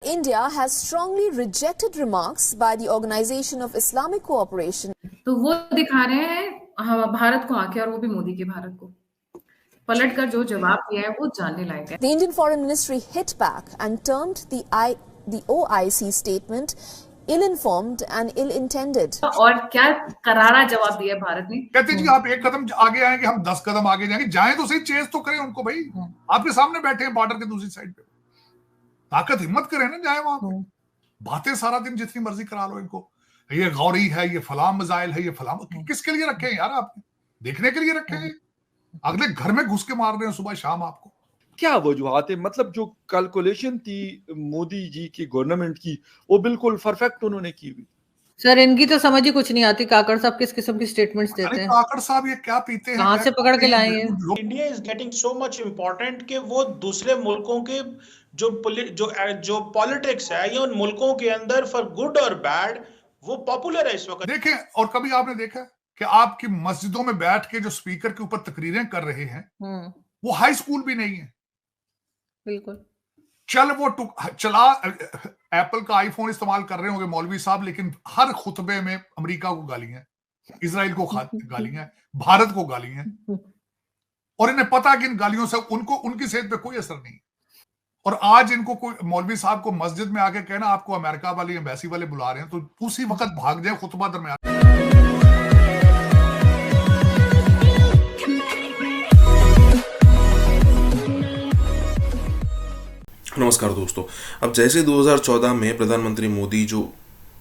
India has strongly rejected remarks by the Organization of Islamic Cooperation. तो वो दिखा रहे हैं भारत को आके, और वो भी मोदी के भारत को पलट कर जो जवाब दिया है वो जानने लायक है। The Indian Foreign Ministry hit back and termed the OIC statement ill-informed and ill-intended. और क्या करारा जवाब दिया भारत ने। कहते जी आप एक कदम आगे आएंगे, हम 10 कदम आगे जाएंगे। जाएं तो सही, चेस तो करें उनको भाई। आपके सामने बैठे हैं बॉर्डर के दूसरी साइड पे, ताकत हिम्मत करें ना, जाए वहां पे। बातें सारा दिन जितनी मर्जी करा लो इनको, ये गौरी है, ये फलाम मिसाइल है, ये फलाम। किसके लिए रखे हैं यार? आपने देखने के लिए रखे हैं? अगले घर में घुस के मार रहे हैं सुबह शाम आपको। क्या वजूहात है? मतलब जो कैलकुलेशन थी मोदी जी की गवर्नमेंट की, वो बिल्कुल परफेक्ट उन्होंने की हुई। सर इनकी तो समझ ही कुछ नहीं आती। काकड़ साहब किस किस्म की स्टेटमेंट्स देते हैं। काकड़ साहब ये क्या पीते हैं? कहां से पकड़ के लाए हैं? India is getting so much important कि वो दूसरे मुल्कों के जो पॉलिटिक्स है, ये उन मुल्कों के अंदर फॉर गुड और बैड वो पॉपुलर है इस वक्त। देखें, और कभी आपने देखा कि आपकी मस्जिदों में बैठ के जो स्पीकर के ऊपर तकरीरें कर रहे हैं वो हाई स्कूल भी नहीं है। बिल्कुल चला एप्पल का आईफोन इस्तेमाल कर रहे होंगे मौलवी साहब, लेकिन हर खुतबे में अमेरिका को गालियां, इजराइल को गालियां, भारत को गालियां, और इन्हें पता कि इन गालियों से उनकी सेहत पे कोई असर नहीं। और आज इनको कोई मौलवी साहब को मस्जिद में आके कहना आपको अमेरिका वाले एम्बेसी वाले बुला रहे हैं, तो उसी वक्त भाग जाए खुतबा दरमियान। नमस्कार दोस्तों। अब जैसे 2014 में प्रधानमंत्री मोदी जो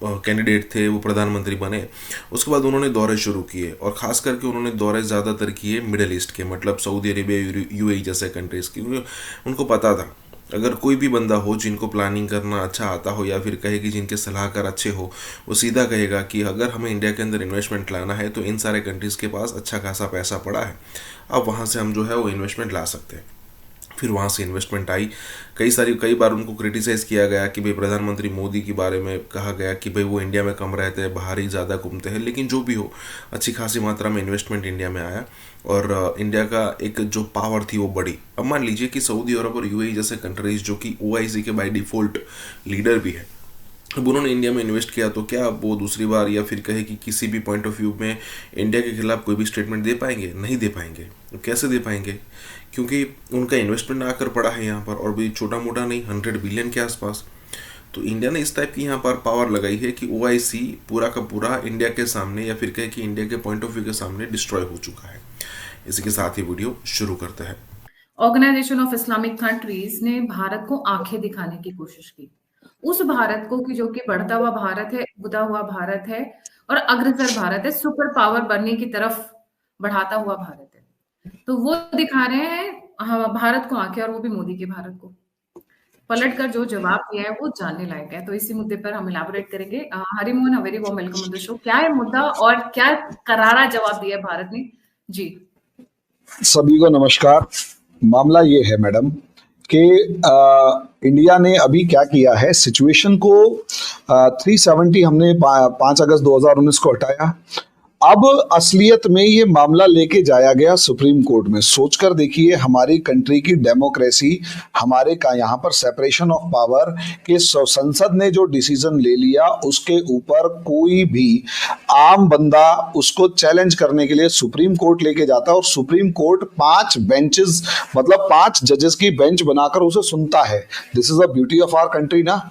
कैंडिडेट थे वो प्रधानमंत्री बने, उसके बाद उन्होंने दौरे शुरू किए, और ख़ास करके उन्होंने दौरे ज़्यादातर किए मिडिल ईस्ट के, मतलब सऊदी अरेबिया, यूएई जैसे कंट्रीज़ की। उनको पता था अगर कोई भी बंदा हो जिनको प्लानिंग करना अच्छा आता हो, या फिर कहे कि जिनके सलाहकार अच्छे हो, वो सीधा कहेगा कि अगर हमें इंडिया के अंदर इन्वेस्टमेंट लाना है तो इन सारे कंट्रीज़ के पास अच्छा खासा पैसा पड़ा है, अब वहाँ से हम जो है वो इन्वेस्टमेंट ला सकते हैं। फिर वहाँ से इन्वेस्टमेंट आई। कई बार उनको क्रिटिसाइज़ किया गया कि भाई प्रधानमंत्री मोदी के बारे में कहा गया कि भाई वो इंडिया में कम रहते हैं, बाहर ही ज़्यादा घूमते हैं, लेकिन जो भी हो अच्छी खासी मात्रा में इन्वेस्टमेंट इंडिया में आया, और इंडिया का एक जो पावर थी वो बढ़ी। अब मान लीजिए कि सऊदी अरब और यूएई जैसे कंट्रीज़ जो कि ओआईसी के बाय डिफ़ॉल्ट लीडर भी है, अब उन्होंने इंडिया में इन्वेस्ट किया, तो क्या वो दूसरी बार या फिर कहे कि किसी भी पॉइंट ऑफ व्यू में इंडिया के खिलाफ कोई भी स्टेटमेंट दे पाएंगे? नहीं दे पाएंगे। तो कैसे दे पाएंगे? क्योंकि उनका इन्वेस्टमेंट आकर पड़ा है यहाँ पर, और भी छोटा मोटा नहीं, 100 बिलियन के आसपास। तो इंडिया ने इस टाइप की यहाँ पर पावर लगाई है कि ओआईसी पूरा का पूरा इंडिया के सामने, या फिर कहे कि इंडिया के पॉइंट ऑफ व्यू के सामने डिस्ट्रॉय हो चुका है। इसी के साथ ही वीडियो शुरू करते हैं। ऑर्गेनाइजेशन ऑफ इस्लामिक कंट्रीज ने भारत को आंखें दिखाने की कोशिश की, उस भारत को कि जो कि बढ़ता हुआ भारत है, उगता हुआ भारत है और अग्रसर भारत है, सुपर पावर बनने की तरफ बढ़ाता हुआ भारत है। तो वो दिखा रहे हैं भारत को आंखें, और वो भी मोदी के भारत को पलट कर जो जवाब दिया है वो जानने लायक है। तो इसी मुद्दे पर हम इलाबोरेट करेंगे। Harimohan, a very warm welcome on the show. क्या है मुद्दा और क्या करारा जवाब दिया है भारत ने? जी सभी को नमस्कार। मामला ये है मैडम कि इंडिया ने अभी क्या किया है, सिचुएशन को 370 हमने 5 अगस्त 2019 को हटाया। अब असलियत में ये मामला लेके जाया गया सुप्रीम कोर्ट में। सोचकर देखिए, हमारी कंट्री की डेमोक्रेसी, हमारे का यहाँ पर सेपरेशन ऑफ पावर के संसद ने जो डिसीजन ले लिया, उसके ऊपर कोई भी आम बंदा उसको चैलेंज करने के लिए सुप्रीम कोर्ट लेके जाता है, और सुप्रीम कोर्ट 5 बेंचेस, मतलब 5 जजेस की बेंच बनाकर उसे सुनता है। This is the beauty of our country ना।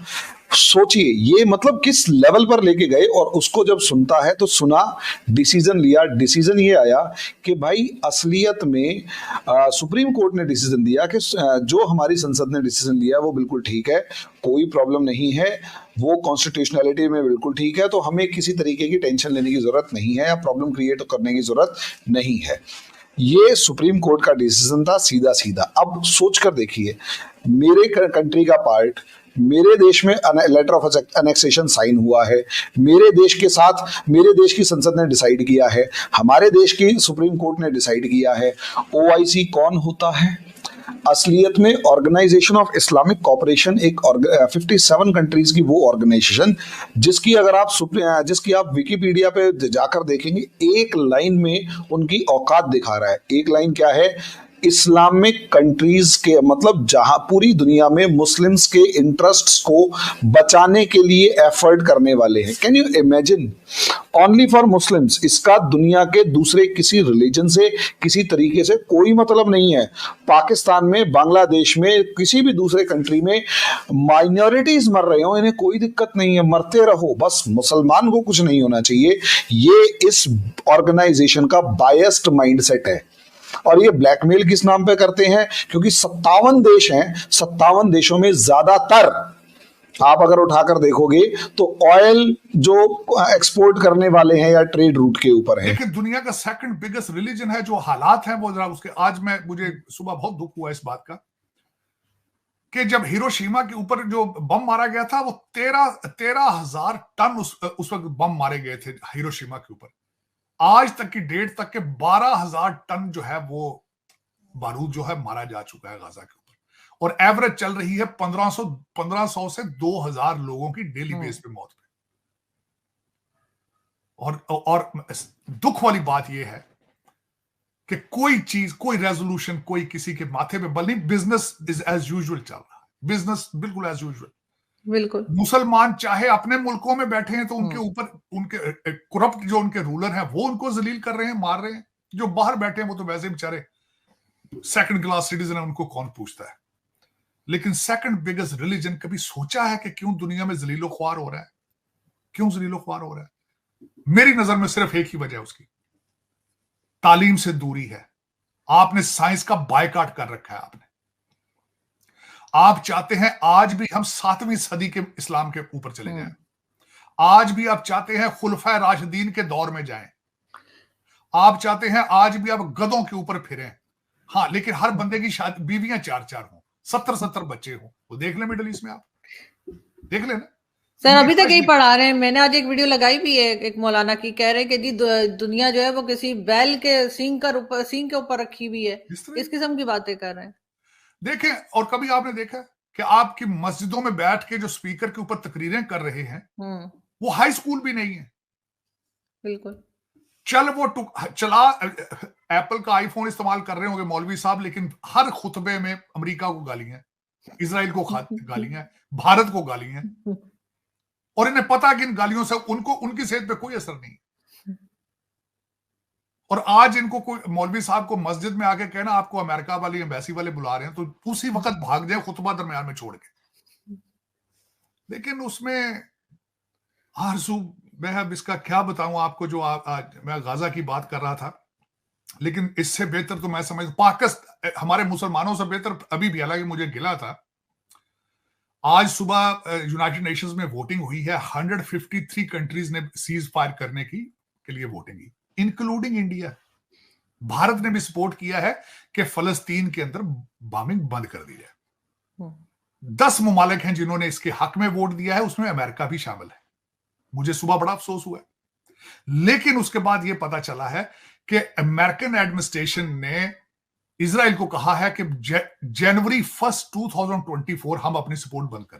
सोचिए ये मतलब किस लेवल पर लेके गए, और उसको जब सुनता है तो सुना, डिसीजन लिया। डिसीजन ये आया कि भाई असलियत में सुप्रीम कोर्ट ने डिसीजन दिया कि जो हमारी संसद ने डिसीजन लिया वो बिल्कुल ठीक है, कोई प्रॉब्लम नहीं है, वो कॉन्स्टिट्यूशनैलिटी में बिल्कुल ठीक है, तो हमें किसी तरीके की टेंशन लेने की जरूरत नहीं है या प्रॉब्लम क्रिएट करने की जरूरत नहीं है। ये सुप्रीम कोर्ट का डिसीजन था, सीधा सीधा। अब सोच कर देखिए, मेरे कंट्री का पार्ट, मेरे देश में लेटर ऑफ एनेक्सेशन साइन हुआ है, मेरे देश के साथ मेरे देश की संसद ने डिसाइड किया है, हमारे देश की सुप्रीम कोर्ट ने डिसाइड किया है। ओआईसी कौन होता है? असलियत में ऑर्गेनाइजेशन ऑफ इस्लामिक कोऑपरेशन, एक 57 कंट्रीज की वो ऑर्गेनाइजेशन जिसकी अगर आप विकिपीडिया पे जाकर देखेंगे, एक लाइन में उनकी औकात दिखा रहा है। एक लाइन क्या है इस्लामिक कंट्रीज के, मतलब जहां पूरी दुनिया में मुस्लिम्स के इंटरेस्ट्स को बचाने के लिए एफर्ट करने वाले हैं। Can you imagine, only for Muslims. इसका दुनिया के दूसरे किसी रिलीजन से किसी तरीके से कोई मतलब नहीं है। पाकिस्तान में, बांग्लादेश में, किसी भी दूसरे कंट्री में माइनॉरिटीज मर रहे हो, इन्हें कोई दिक्कत नहीं है, मरते रहो, बस मुसलमान को कुछ नहीं होना चाहिए। ये इस ऑर्गेनाइजेशन का बायस्ड माइंडसेट है। और ये ब्लैकमेल किस नाम पे करते हैं? क्योंकि 57 देश हैं, 57 देशों में ज्यादातर आप अगर उठाकर देखोगे तो ऑयल जो एक्सपोर्ट करने वाले हैं या ट्रेड रूट के ऊपर है। देखिए, दुनिया का सेकंड बिगेस्ट रिलीजन है। जो हालात हैं वो जरा उसके, आज मुझे सुबह बहुत दुख हुआ इस बात का कि जब हिरोशिमा के ऊपर जो बम मारा गया था, वो 13,000 टन उस वक्त बम मारे गए थे हिरोशिमा के ऊपर। आज तक की डेट तक के 12,000 टन जो है वो बारूद जो है मारा जा चुका है गाजा के ऊपर, और एवरेज चल रही है 1500 से 2,000 लोगों की डेली बेस पे मौत पे। और दुख वाली बात यह है कि कोई चीज, कोई रेजोल्यूशन, कोई किसी के माथे पे बल नहीं। बिजनेस इज एज यूजुअल चल रहा है, बिजनेस बिल्कुल एज यूजुअल। बिल्कुल। मुसलमान चाहे अपने मुल्कों में बैठे हैं तो उनके ऊपर उनके करप्ट जो उनके रूलर हैं वो उनको जलील कर रहे हैं, मार रहे हैं। जो बाहर बैठे हैं वो तो वैसे ही बेचारे सेकंड क्लास सिटीजन है, उनको कौन पूछता है। लेकिन सेकंड बिगेस्ट रिलीजन, कभी सोचा है कि क्यों दुनिया में जलीलो ख्वार हो रहा है? क्यों जलीलो ख्वार हो रहा है? मेरी नजर में सिर्फ एक ही वजह है उसकी, तालीम से दूरी है। आपने साइंस का बायकॉट कर रखा है। आप चाहते हैं आज भी हम 7वीं सदी के इस्लाम के ऊपर चले जाएं। आज भी आप चाहते हैं खुलफा राशिदीन के दौर में जाएं। आप चाहते हैं आज भी आप गधों के ऊपर फिरें। हाँ, लेकिन हर बंदे की शादी, बीवियां 4-4 हों, 70-70 बच्चे हों। वो देख ले मिडल ईस्ट में, आप देख लेना सर। अभी तक यही पढ़ा रहे हैं। मैंने आज एक वीडियो लगाई भी है एक मौलाना की, कह रहे हैं कि जी दुनिया जो है वो किसी बैल के सींग के ऊपर रखी हुई है। इस किस्म की बातें कर रहे हैं। देखें, और कभी आपने देखा कि आपकी मस्जिदों में बैठ के जो स्पीकर के ऊपर तकरीरें कर रहे हैं वो हाई स्कूल भी नहीं है। बिल्कुल। चला एप्पल का आईफोन इस्तेमाल कर रहे होंगे मौलवी साहब, लेकिन हर खुतबे में अमेरिका को गालियां, इजराइल को गालियां, भारत को गालियां, और इन्हें पता कि इन गालियों से उनकी सेहत पे कोई असर नहीं। और आज इनको कोई मौलवी साहब को मस्जिद में आके कहना आपको अमेरिका वाली एम्बेसी वाले बुला रहे हैं, तो उसी वक्त भाग जाए खुतबा दरमियान में छोड़ के। लेकिन उसमें आरज़ू, मैं अब इसका क्या बताऊं आपको, जो आज मैं गाजा की बात कर रहा था, लेकिन इससे बेहतर तो मैं समझ पाकिस्तान हमारे मुसलमानों से बेहतर अभी भी, हालांकि मुझे गिला था। आज सुबह यूनाइटेड नेशंस में वोटिंग हुई है। 153 कंट्रीज ने सीज फायर करने के लिए वोटिंग की, इंक्लूडिंग इंडिया। भारत ने भी सपोर्ट किया है कि फलस्तीन के अंदर बॉम्बिंग बंद कर दी जाए। 10 मुमालिक हैं जिन्होंने इसके हक में वोट दिया है, उसमें अमेरिका भी शामिल है। मुझे सुबह बड़ा अफसोस हुआ, लेकिन उसके बाद यह पता चला है कि अमेरिकन एडमिनिस्ट्रेशन ने इजराइल को कहा है कि जनवरी 1, 2024 हम अपनी सपोर्ट बंद कर दें।